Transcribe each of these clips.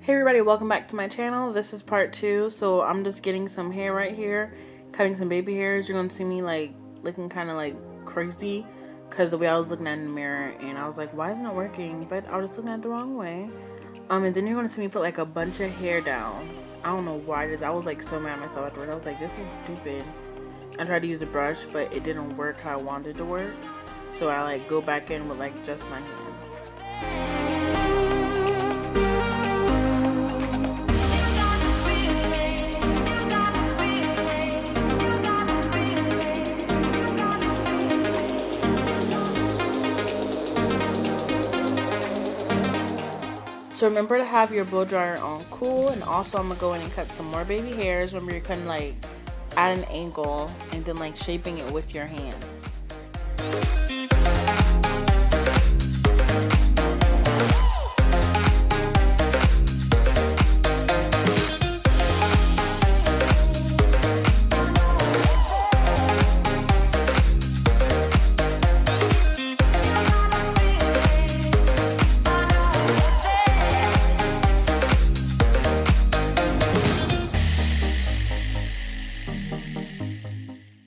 Hey everybody, welcome back to my channel. This is part 2. So I'm just getting some hair right here, cutting some baby hairs. You're gonna see me like looking kind of like crazy because the way I was looking at it in the mirror, and I was like, why isn't it working? But I was just looking at it the wrong way. And then you're gonna see me put like a bunch of hair down. I don't know why I was like so mad at myself afterwards. I was like, this is stupid. I tried to use a brush, but it didn't work how I wanted it to work. So I like go back in with like just my hand. So remember to have your blow dryer on cool, and also I'm gonna go in and cut some more baby hairs. Remember, you're cutting like at an angle and then like shaping it with your hands.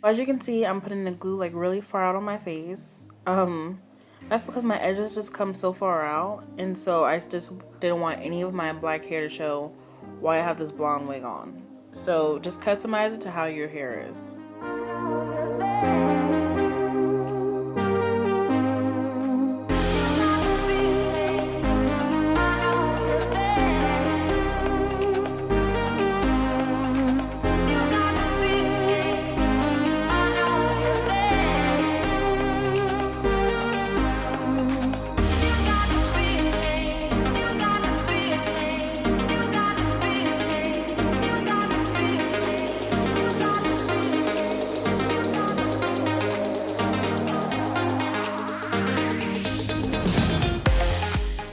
As you can see, I'm putting the glue like really far out on my face. That's because my edges just come so far out, and so I just didn't want any of my black hair to show while I have this blonde wig on. So just customize it to how your hair is.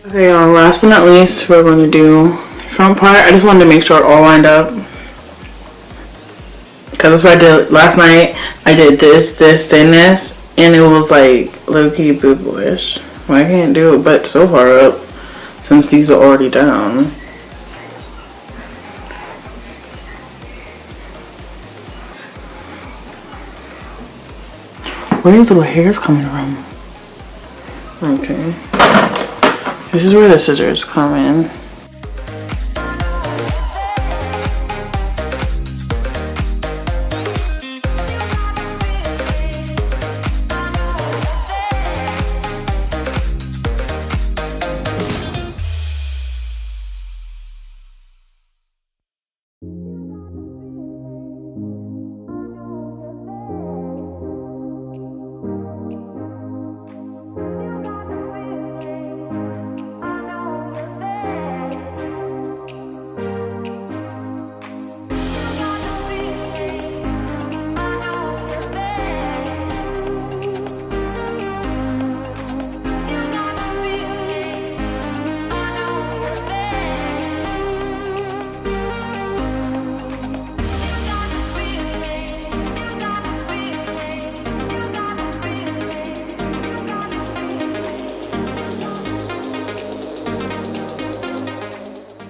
Okay, last but not least, we're going to do front part. I just wanted to make sure it all lined up, because that's what I did last night. I did this, then this, and it was like low-key boo-boo-ish. Well, I can't do it but so far up since these are already down. Where are these little hairs coming from? Okay. This is where the scissors come in.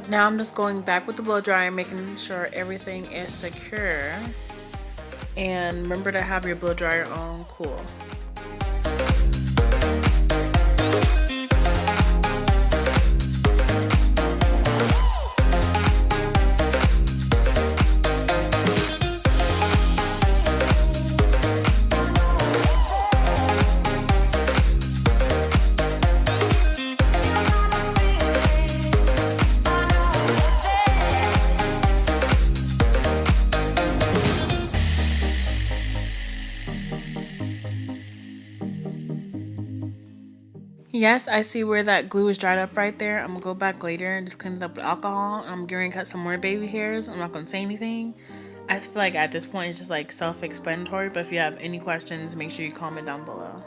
Now I'm just going back with the blow dryer, making sure everything is secure. And remember to have your blow dryer on cool. Yes, I see where that glue is dried up right there. I'm gonna go back later and just clean it up with alcohol. I'm going to cut some more baby hairs. I'm not gonna say anything. I feel like at this point it's just like self-explanatory, but if you have any questions, make sure you comment down below.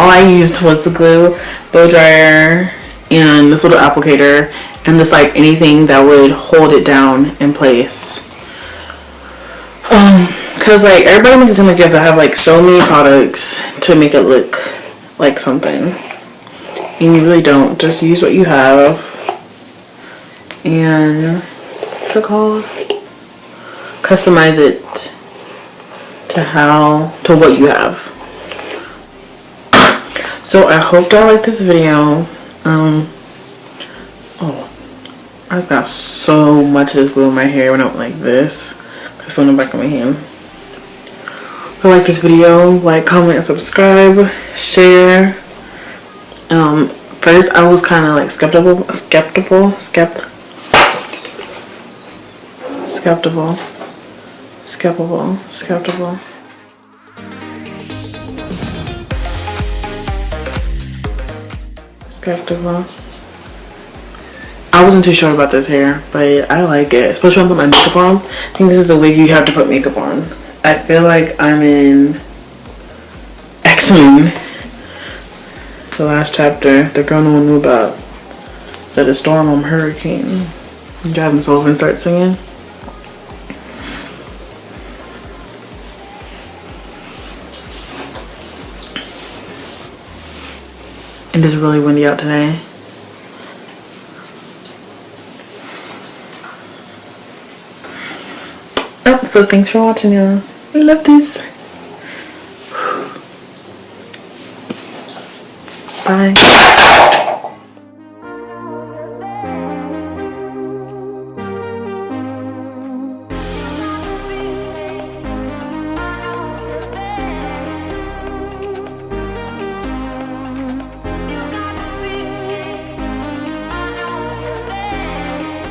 all I used was the glue, blow dryer, and this little applicator, and just like anything that would hold it down in place. Cause like everybody makes it seem like you have to have like so many products to make it look like something, and you really don't. Just use what you have, and what's it called? Customize it to what you have. So I hope y'all like this video. Oh, I just got so much of this glue in my hair when I went like this. It's on the back of my hand. If you like this video, like, comment, and subscribe, share. First I was kind of like skeptical. I wasn't too sure about this hair, but I like it, especially when I put my makeup on. I think this is a wig you have to put makeup on. I feel like I'm in X-Men, the last chapter. The girl no one knew about. That a storm on hurricane. Jasmine Sullivan starts singing. It is really windy out today. Oh, so thanks for watching, y'all. I love this.